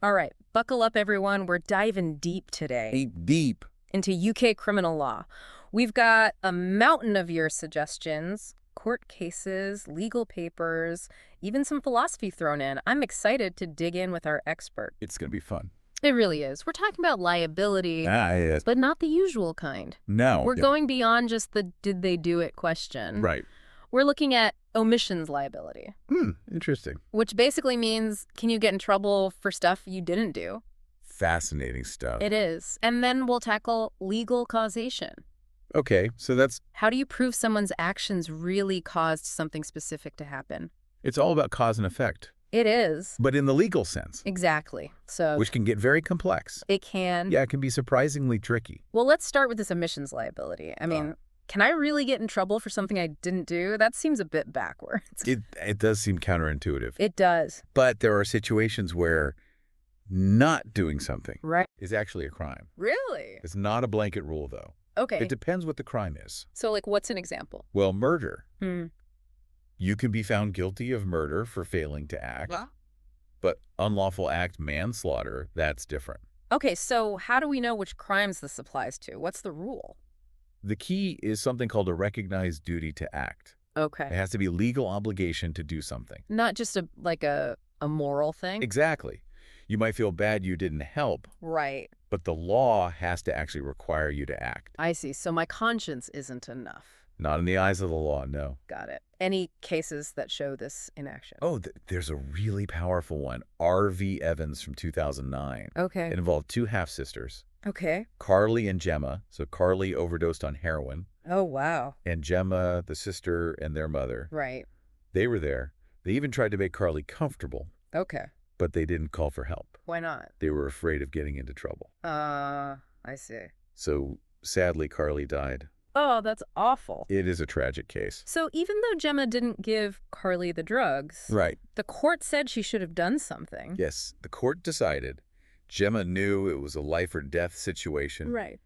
All right, buckle up, everyone. We're diving deep today Deep, deep. into UK criminal law. We've got a mountain of your suggestions, court cases, legal papers, even some philosophy thrown in. I'm excited to dig in with our expert. It's going to be fun. It really is. We're talking about liability, Yes. but not the usual kind. No. We're going beyond just the did they do it question. Right. We're looking at omissions liability, Interesting. which basically means can you get in trouble for stuff you didn't do? Fascinating stuff. It is. And then we'll tackle legal causation. Okay, so How do you prove someone's actions really caused something specific to happen? it's all about cause and effect, It is. but in the legal sense, Exactly. So which can get very complex. it can. Yeah, it can be surprisingly tricky. Well, let's start with this omissions liability. I mean, can I really get in trouble for something I didn't do? That seems a bit backwards. It does seem counterintuitive. It does. But there are situations where not doing something Right. is actually a crime. Really? It's not a blanket rule, though. Okay. It depends what the crime is. So, like, what's an example? Well, murder. Hmm. You can be found guilty of murder for failing to act, but unlawful act manslaughter, that's different. Okay, so how do we know which crimes this applies to? What's the rule? The key is something called a recognized duty to act. It Okay. has to be a legal obligation to do something. Not just a moral thing? Exactly. You might feel bad you didn't help, Right. but the law has to actually require you to act. I see. So my conscience isn't enough. Not in the eyes of the law, no. Got it. Any cases that show this in action? Oh, there's a really powerful one. R.V. Evans from 2009. Okay. It involved two half-sisters, Okay. Carly and Gemma. So Carly overdosed on heroin, Oh, wow. and Gemma, the sister, and their mother, Right. they were there. They even tried to make Carly comfortable, Okay. but they didn't call for help. Why not? They were afraid of getting into trouble. I see. So sadly, Carly died. Oh, that's awful. It is a tragic case. So even though Gemma didn't give Carly the drugs, Right. the court said she should have done something. Yes, the court decided Gemma knew it was a life or death situation Right.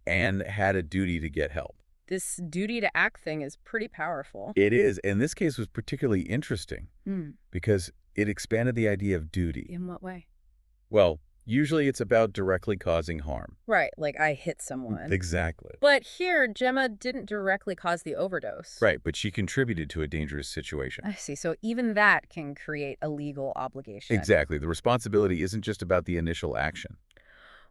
and had a duty to get help. This duty to act thing is pretty powerful. It is, and this case was particularly interesting because it expanded the idea of duty. In what way? Well, usually it's about directly causing harm. Right, like I hit someone. Exactly. But here, Gemma didn't directly cause the overdose. Right, but she contributed to a dangerous situation. I see. So even that can create a legal obligation. Exactly. The responsibility isn't just about the initial action.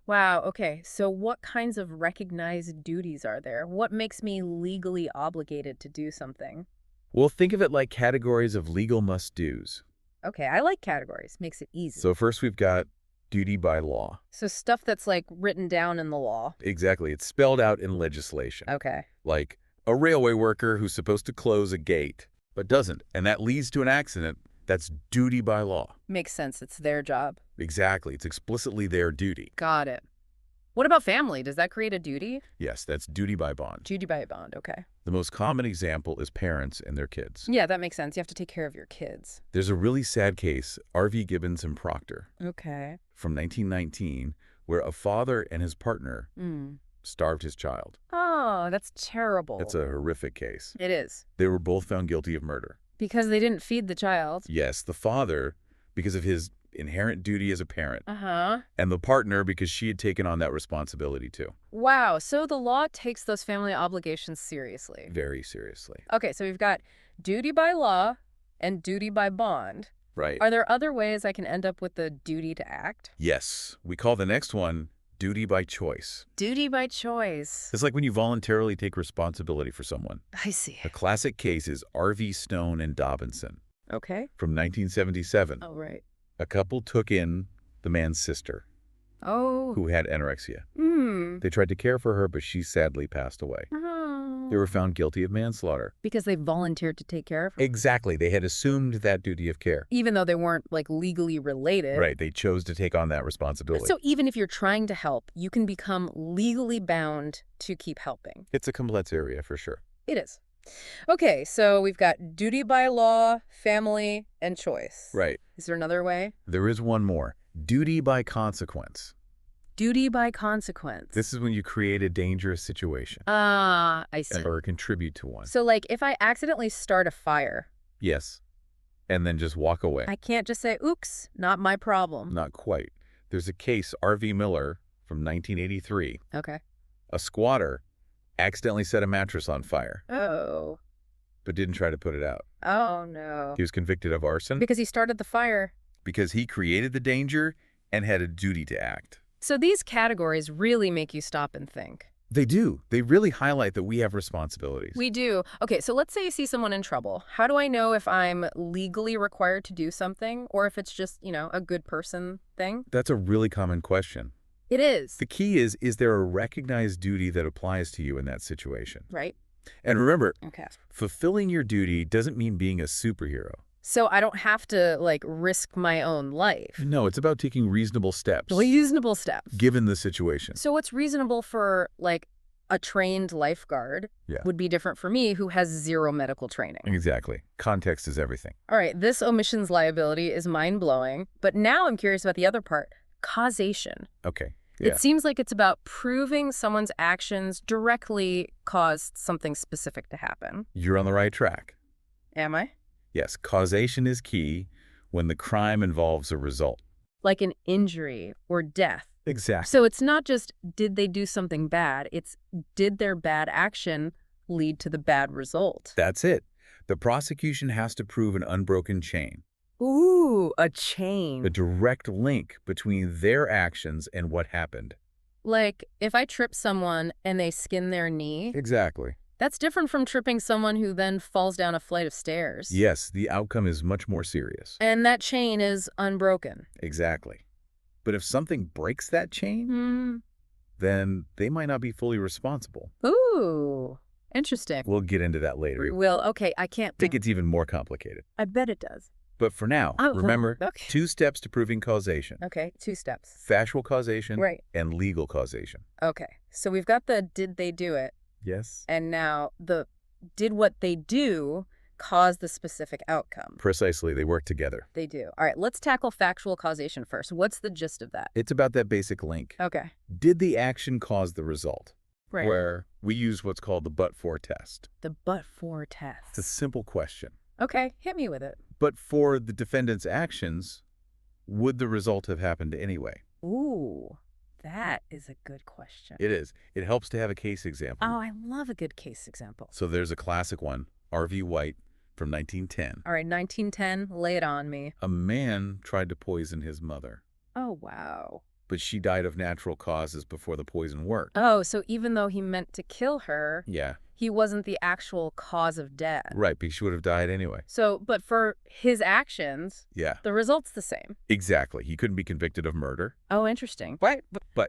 Wow, okay. So what kinds of recognized duties are there? What makes me legally obligated to do something? Well, think of it like categories of legal must-dos. Okay, I like categories. Makes it easy. So first we've got duty by law. So stuff that's like written down in the law. Exactly. It's spelled out in legislation. Okay. Like a railway worker who's supposed to close a gate, but doesn't, and that leads to an accident. That's duty by law. Makes sense. It's their job. Exactly. It's explicitly their duty. Got it. What about family? Does that create a duty? Yes, that's duty by bond. Duty by bond, okay. The most common example is parents and their kids. Yeah, that makes sense. You have to take care of your kids. There's a really sad case, R.V. Gibbons and Proctor, Okay. from 1919, where a father and his partner starved his child. Oh, that's terrible. It's a horrific case. It is. They were both found guilty of murder. Because they didn't feed the child. Yes, the father, because of his inherent duty as a parent, Uh-huh. and the partner because she had taken on that responsibility too. Wow, so the law takes those family obligations seriously. Very seriously. Okay, so we've got duty by law and duty by bond. Right. Are there other ways I can end up with the duty to act? Yes. We call the next one duty by choice. Duty by choice. It's like when you voluntarily take responsibility for someone. I see. A classic case is R.V. Stone and Dobinson Okay. from 1977. Oh, right. A couple took in the man's sister, Oh. who had anorexia. Hmm. They tried to care for her, but she sadly passed away. Oh. They were found guilty of manslaughter. Because they volunteered to take care of her. Exactly. They had assumed that duty of care. Even though they weren't, like, legally related. Right. They chose to take on that responsibility. So even if you're trying to help, you can become legally bound to keep helping. It's a complex area for sure. It is. Okay, so we've got duty by law, family, and choice. Right. Is there another way? There is one more. Duty by consequence. Duty by consequence. This is when you create a dangerous situation. Ah, I see. Or contribute to one. So, like, if I accidentally start a fire. Yes. And then just walk away. I can't just say, oops, not my problem. Not quite. There's a case, R.V. Miller, from 1983. Okay. A squatter accidentally set a mattress on fire, Oh. but didn't try to put it out. Oh, no. He was convicted of arson Because he started the fire. because he created the danger and had a duty to act. So these categories really make you stop and think. They do. They really highlight that we have responsibilities. We do. Okay, so let's say you see someone in trouble. How do I know if I'm legally required to do something or if it's just, a good person thing? That's a really common question. It is. The key is there a recognized duty that applies to you in that situation? Right? And remember, Okay. fulfilling your duty doesn't mean being a superhero. So I don't have to, risk my own life. No, it's about taking reasonable steps. Reasonable steps. Given the situation. So what's reasonable for, a trained lifeguard would be different for me who has zero medical training. Exactly. Context is everything. All right, this omissions liability is mind-blowing, but now I'm curious about the other part, causation. Okay. Yeah. It seems like it's about proving someone's actions directly caused something specific to happen. You're on the right track. Am I? Yes, causation is key when the crime involves a result. Like an injury or death. Exactly. So it's not just did they do something bad, it's did their bad action lead to the bad result. That's it. The prosecution has to prove an unbroken chain. Ooh, a chain. A direct link between their actions and what happened. Like if I trip someone and they skin their knee, Exactly. that's different from tripping someone who then falls down a flight of stairs. Yes, the outcome is much more serious. And that chain is unbroken. Exactly. But if something breaks that chain, then they might not be fully responsible. Ooh, interesting. We'll get into that later. Well, okay, I can't I think it's even more complicated. I bet it does. But for now, remember, okay. 2 steps to proving causation. Okay, 2 steps. Factual causation Right. and legal causation. Okay, so we've got the did they do it, Yes. and now the did what they do cause the specific outcome. Precisely. They work together. They do. All right, let's tackle factual causation first. What's the gist of that? It's about that basic link. Okay. Did the action cause the result? Right. Where we use what's called the but-for test. The but-for test. It's a simple question. Okay, hit me with it. But for the defendant's actions, would the result have happened anyway? Ooh, that is a good question. It is. It helps to have a case example. Oh, I love a good case example. So there's a classic one, R.V. White from 1910. All right, 1910, lay it on me. A man tried to poison his mother, Oh, wow. but she died of natural causes before the poison worked. Oh, so even though he meant to kill her, Yeah, he wasn't the actual cause of death. right, because she would have died anyway. So, but for his actions, Yeah, the result's the same. exactly. He couldn't be convicted of murder, Oh, interesting. but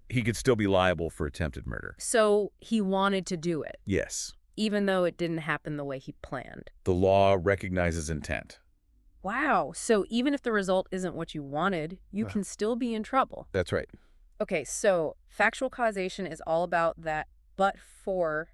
he could still be liable for attempted murder. So he wanted to do it, Yes, even though it didn't happen the way he planned. the law recognizes intent. Wow. So even if the result isn't what you wanted, you can still be in trouble. That's right. Okay, so factual causation is all about that but-for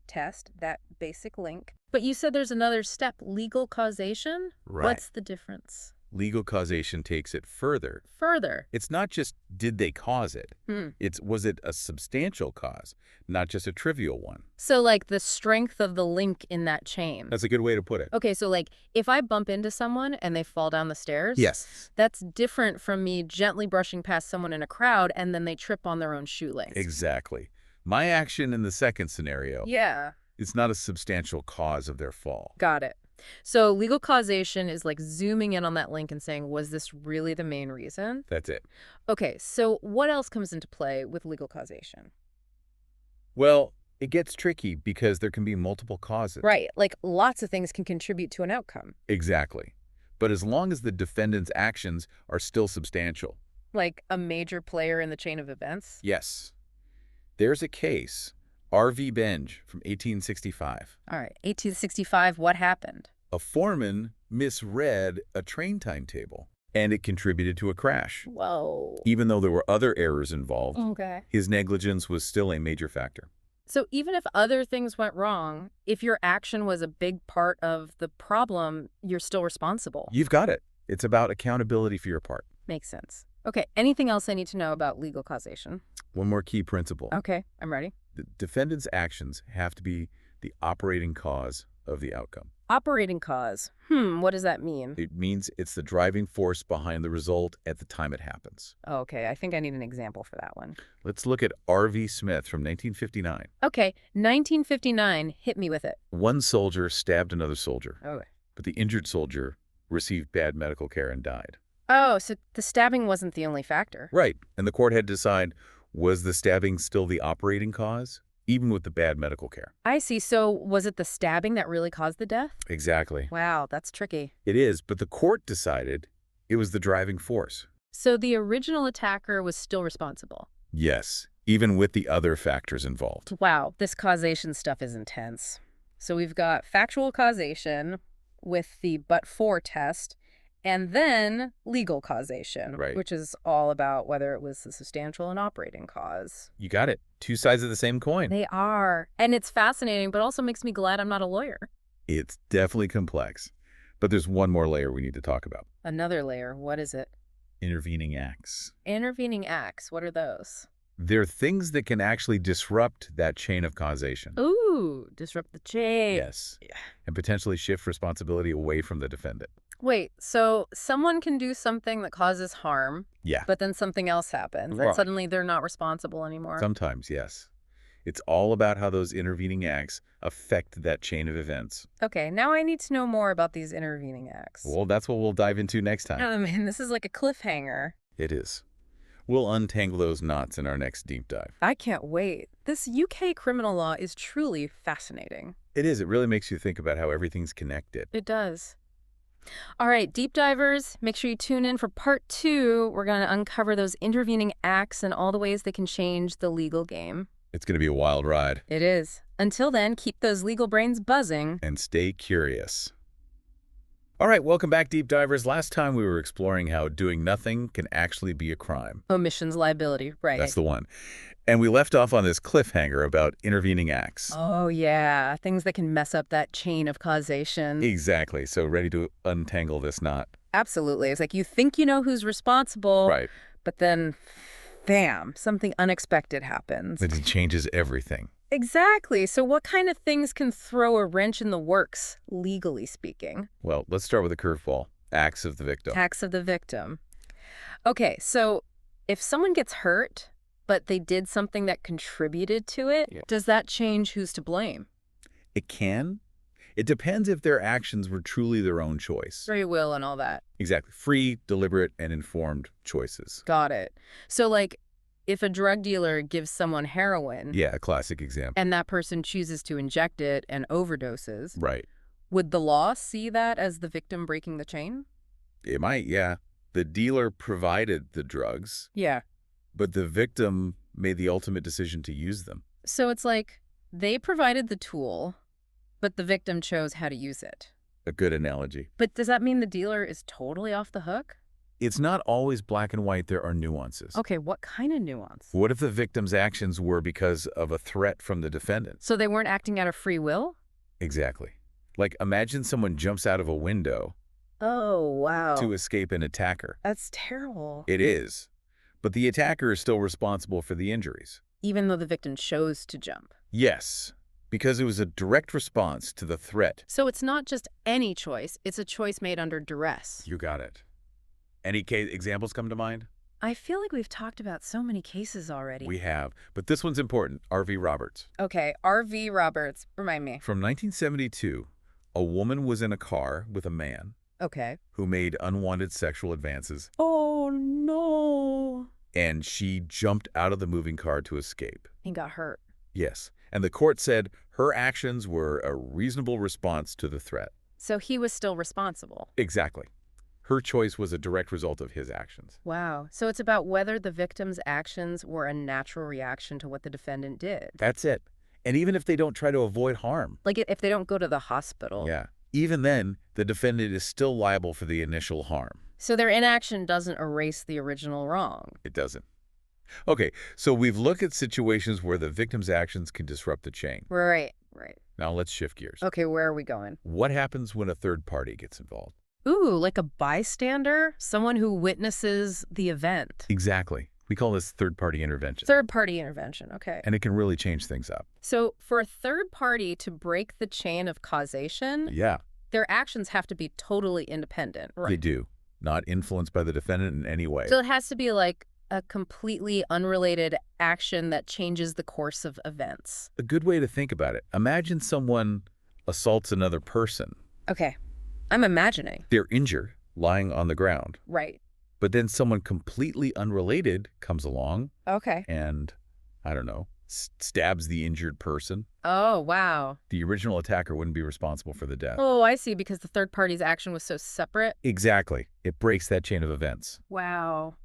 test, that basic link. But you said there's another step, legal causation? Right. What's the difference? Legal causation takes it further. Further. It's not just did they cause it. Hmm. It's was it a substantial cause, not just a trivial one. So like the strength of the link in that chain. That's a good way to put it. Okay, so like if I bump into someone and they fall down the stairs, Yes. that's different from me gently brushing past someone in a crowd and then they trip on their own shoelace. Exactly. My action in the second scenario Yeah. is not a substantial cause of their fall. Got it. So legal causation is like zooming in on that link and saying, was this really the main reason? That's it. Okay, so what else comes into play with legal causation? Well, it gets tricky because there can be multiple causes. Right, like lots of things can contribute to an outcome. Exactly. But as long as the defendant's actions are still substantial. Like a major player in the chain of events? Yes. There's a case, R.V. Benge from 1865. All right, 1865, what happened? A foreman misread a train timetable, and it contributed to a crash. Whoa. Even though there were other errors involved, Okay. his negligence was still a major factor. So even if other things went wrong, if your action was a big part of the problem, you're still responsible. You've got it. It's about accountability for your part. Makes sense. Okay, anything else I need to know about legal causation? One more key principle. Okay, I'm ready. The defendant's actions have to be the operating cause of the outcome. Operating cause. What does that mean? It means it's the driving force behind the result at the time it happens. Okay, I think I need an example for that one. Let's look at R.V. Smith from 1959. Okay, 1959. Hit me with it. One soldier stabbed another soldier, Okay. but the injured soldier received bad medical care and died. Oh, so the stabbing wasn't the only factor. Right, and the court had to decide, was the stabbing still the operating cause, even with the bad medical care? I see. So was it the stabbing that really caused the death? Exactly. Wow, that's tricky. It is, but the court decided it was the driving force. So the original attacker was still responsible. Yes, even with the other factors involved. Wow, this causation stuff is intense. So we've got factual causation with the but-for test, and then legal causation, Right. which is all about whether it was a substantial and operating cause. You got it. Two sides of the same coin. They are. And it's fascinating, but also makes me glad I'm not a lawyer. It's definitely complex. But there's one more layer we need to talk about. Another layer. What is it? Intervening acts. Intervening acts. What are those? They're things that can actually disrupt that chain of causation. Ooh, disrupt the chain. Yes. Yeah. And potentially shift responsibility away from the defendant. Wait, so someone can do something that causes harm, Yeah. but then something else happens, Right. and suddenly they're not responsible anymore. Sometimes, yes. It's all about how those intervening acts affect that chain of events. Okay, now I need to know more about these intervening acts. Well, that's what we'll dive into next time. Oh man, this is like a cliffhanger. It is. We'll untangle those knots in our next deep dive. I can't wait. This UK criminal law is truly fascinating. It is. It really makes you think about how everything's connected. It does. All right, deep divers, make sure you tune in for part 2. We're going to uncover those intervening acts and all the ways they can change the legal game. It's going to be a wild ride. It is. Until then, keep those legal brains buzzing. And stay curious. All right, welcome back, deep divers. Last time we were exploring how doing nothing can actually be a crime. Omissions liability, right. That's the one. And we left off on this cliffhanger about intervening acts. Oh, yeah. Things that can mess up that chain of causation. Exactly. So ready to untangle this knot? Absolutely. It's like you think you know who's responsible, Right. but then, bam, something unexpected happens. It changes everything. Exactly. So what kind of things can throw a wrench in the works, legally speaking? Well, let's start with a curveball. Acts of the victim. Acts of the victim. Okay, so if someone gets hurt, but they did something that contributed to it, does that change who's to blame? It can. It depends if their actions were truly their own choice. Free will and all that. Exactly. Free, deliberate, and informed choices. Got it. So, like, if a drug dealer gives someone heroin, Yeah, a classic example. and that person chooses to inject it and overdoses, Right. would the law see that as the victim breaking the chain? It might, yeah. The dealer provided the drugs, Yeah. but the victim made the ultimate decision to use them. So it's like they provided the tool, but the victim chose how to use it. A good analogy. But does that mean the dealer is totally off the hook? It's not always black and white. There are nuances. Okay, what kind of nuance? What if the victim's actions were because of a threat from the defendant? So they weren't acting out of free will? Exactly. Like, imagine someone jumps out of a window Oh, wow. to escape an attacker. That's terrible. It is. But the attacker is still responsible for the injuries. Even though the victim chose to jump. Yes, because it was a direct response to the threat. So it's not just any choice, it's a choice made under duress. You got it. Any examples come to mind? I feel like we've talked about so many cases already. We have, but this one's important. R.V. Roberts. Okay, R.V. Roberts, remind me. From 1972, a woman was in a car with a man Okay. who made unwanted sexual advances, Oh, no. and she jumped out of the moving car to escape. He got hurt. Yes, and the court said her actions were a reasonable response to the threat. So he was still responsible. Exactly. Her choice was a direct result of his actions. Wow. So it's about whether the victim's actions were a natural reaction to what the defendant did. That's it. And even if they don't try to avoid harm. Like if they don't go to the hospital. Yeah. Even then, the defendant is still liable for the initial harm. So their inaction doesn't erase the original wrong. It doesn't. Okay, so we've looked at situations where the victim's actions can disrupt the chain. Right. Now let's shift gears. Okay, where are we going? What happens when a third party gets involved? Ooh, like a bystander? Someone who witnesses the event. Exactly. We call this third-party intervention. Third-party intervention, okay. And it can really change things up. So for a third party to break the chain of causation, Yeah. Their actions have to be totally independent. They Right. do. Not influenced by the defendant in any way. So it has to be like a completely unrelated action that changes the course of events. A good way to think about it. Imagine someone assaults another person. Okay. I'm imagining. They're injured, lying on the ground. Right. But then someone completely unrelated comes along Okay. and, I don't know, stabs the injured person. Oh, wow. The original attacker wouldn't be responsible for the death. Oh, I see, because the third party's action was so separate. Exactly. It breaks that chain of events. Wow.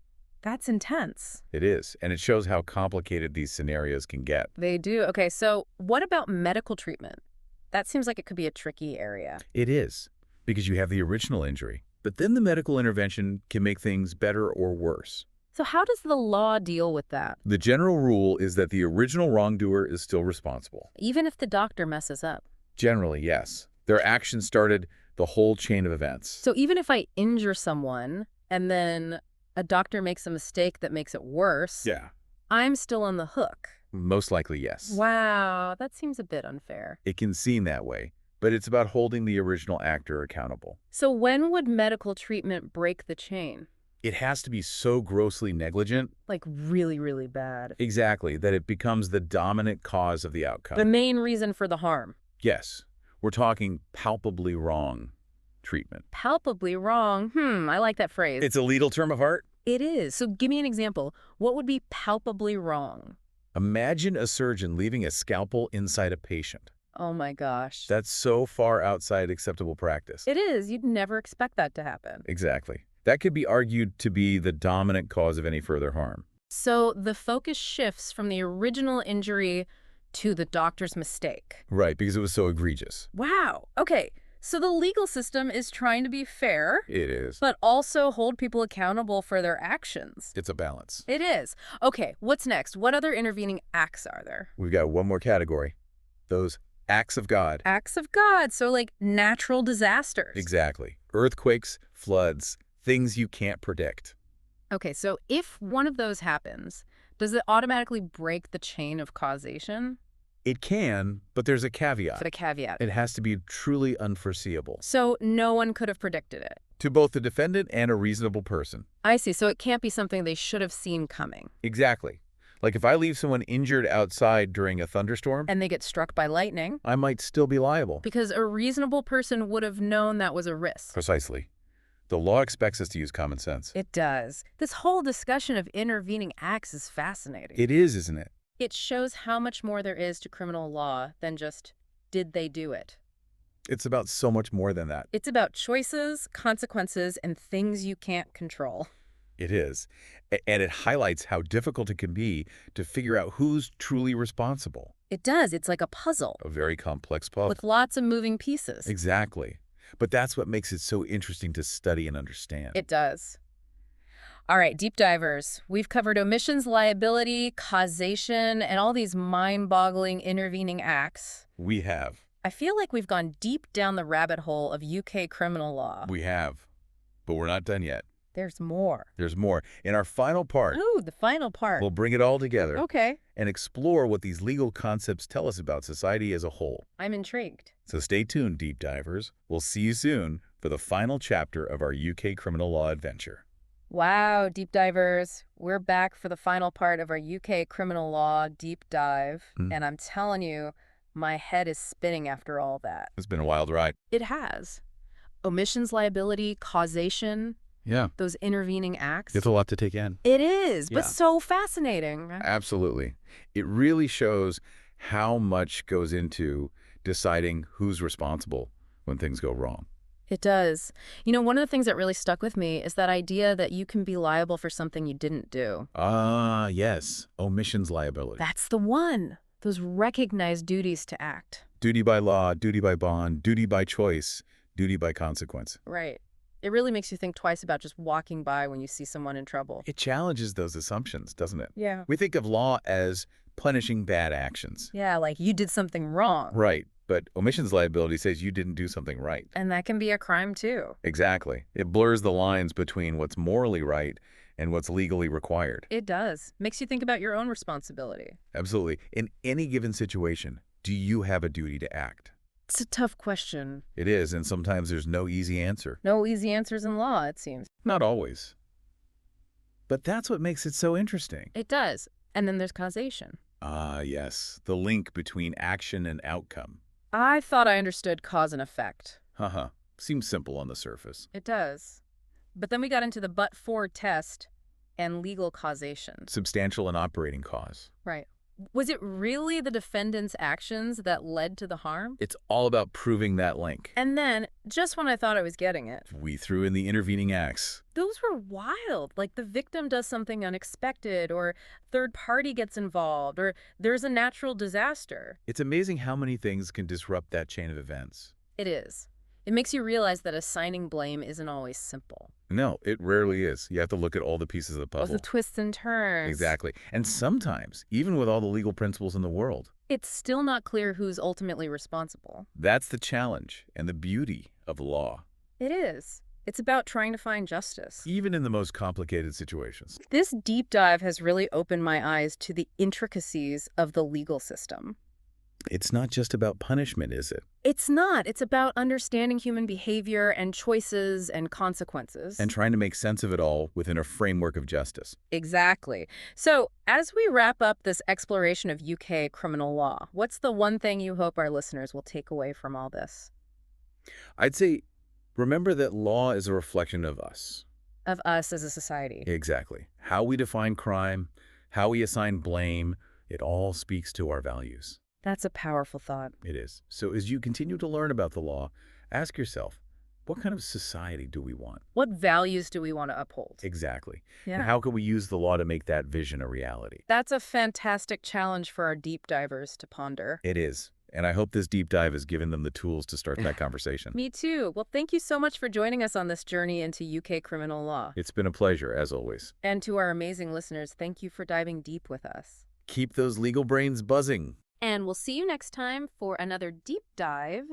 That's intense. It is. And it shows how complicated these scenarios can get. They do. Okay, so what about medical treatment? That seems like it could be a tricky area. It is, because you have the original injury. But then the medical intervention can make things better or worse. So how does the law deal with that? The general rule is that the original wrongdoer is still responsible. Even if the doctor messes up. Generally, yes. Their action started the whole chain of events. So even if I injure someone and then a doctor makes a mistake that makes it worse, Yeah. I'm still on the hook. Most likely, yes. Wow, that seems a bit unfair. It can seem that way, but it's about holding the original actor accountable. So when would medical treatment break the chain? It has to be so grossly negligent, Like really, really bad. exactly, that it becomes the dominant cause of the outcome. The main reason for the harm. Yes, we're talking palpably wrong treatment. Palpably wrong. I like that phrase. It's a legal term of art. It is. So give me an example. What would be palpably wrong? Imagine a surgeon leaving a scalpel inside a patient. Oh my gosh. That's so far outside acceptable practice. It is. You'd never expect that to happen. Exactly. That could be argued to be the dominant cause of any further harm. So the focus shifts from the original injury to the doctor's mistake. Right, because it was so egregious. Wow. Okay. So the legal system is trying to be fair, It is. but also hold people accountable for their actions. It's a balance. It is. Okay, what's next? What other intervening acts are there? We've got one more category. Those acts of God. Acts of God, so like natural disasters. Exactly. Earthquakes, floods, things you can't predict. Okay, so if one of those happens, does it automatically break the chain of causation? It can, but there's a caveat. But a caveat. It has to be truly unforeseeable So no one could have predicted it. to both the defendant and a reasonable person. I see, so it can't be something they should have seen coming. Exactly. Like if I leave someone injured outside during a thunderstorm, And they get struck by lightning, I might still be liable. because a reasonable person would have known that was a risk. Precisely. The law expects us to use common sense. It does. This whole discussion of intervening acts is fascinating. It is, isn't it? It shows how much more there is to criminal law than just, did they do it? It's about so much more than that. It's about choices, consequences, and things you can't control. It is. And it highlights how difficult it can be to figure out who's truly responsible. It does. It's like a puzzle A very complex puzzle. with lots of moving pieces. Exactly. But that's what makes it so interesting to study and understand. It does. All right, deep divers. We've covered omissions, liability, causation, and all these mind-boggling intervening acts. We have. I feel like we've gone deep down the rabbit hole of UK criminal law. We have. But we're not done yet. There's more. There's more. In our final part, Ooh, the final part. we'll bring it all together Okay, and explore what these legal concepts tell us about society as a whole. I'm intrigued. So stay tuned, deep divers. We'll see you soon for the final chapter of our UK criminal law adventure. Wow, deep divers. We're back for the final part of our UK criminal law deep dive. And I'm telling you, my head is spinning after all that. It's been a wild ride. It has. Omissions, liability, causation, Yeah. those intervening acts. It's a lot to take in. It is, but Yeah. so fascinating. Absolutely. It really shows how much goes into deciding who's responsible when things go wrong. It does. You know, one of the things that really stuck with me is that idea that you can be liable for something you didn't do. Ah, yes. Omissions liability. That's the one. Those recognized duties to act. Duty by law, duty by bond, duty by choice, duty by consequence. Right. It really makes you think twice about just walking by when you see someone in trouble. It challenges those assumptions, doesn't it? Yeah. We think of law as punishing bad actions. Yeah, like you did something wrong. Right. But omissions liability says you didn't do something right. And that can be a crime too. Exactly. It blurs the lines between what's morally right and what's legally required. It does. Makes you think about your own responsibility. Absolutely. In any given situation, do you have a duty to act? It's a tough question. It is, and sometimes there's no easy answer. No easy answers in law, it seems. Not always. But that's what makes it so interesting. It does. And then there's causation. Ah, yes, the link between action and outcome. I thought I understood cause and effect. Haha, seems simple on the surface. It does. But then we got into the but-for test and legal causation. Substantial and operating cause. Right. Was it really the defendant's actions that led to the harm? It's all about proving that link. And then, just when I thought I was getting it, We threw in the intervening acts. those were wild. Like the victim does something unexpected, or third party gets involved, or there's a natural disaster. It's amazing how many things can disrupt that chain of events. It is. It makes you realize that assigning blame isn't always simple. No, it rarely is. You have to look at all the pieces of the All puzzle. the twists and turns. Exactly. And sometimes, even with all the legal principles in the world, It's still not clear who's ultimately responsible. that's the challenge and the beauty of law, It is. It's about trying to find justice. even in the most complicated situations. This deep dive has really opened my eyes to the intricacies of the legal system. It's not just about punishment, is it? It's not. It's about understanding human behavior and choices and consequences. And trying to make sense of it all within a framework of justice. Exactly. So, as we wrap up this exploration of UK criminal law, what's the one thing you hope our listeners will take away from all this? I'd say, remember that law is a reflection of us. Of us as a society. Exactly. How we define crime, how we assign blame, it all speaks to our values. That's a powerful thought. It is. So as you continue to learn about the law, ask yourself, what kind of society do we want? What values do we want to uphold? Exactly. Yeah. And how can we use the law to make that vision a reality? That's a fantastic challenge for our deep divers to ponder. It is. And I hope this deep dive has given them the tools to start that conversation. Me too. Well, thank you so much for joining us on this journey into UK criminal law. It's been a pleasure, as always. And to our amazing listeners, thank you for diving deep with us. Keep those legal brains buzzing. And we'll see you next time for another deep dive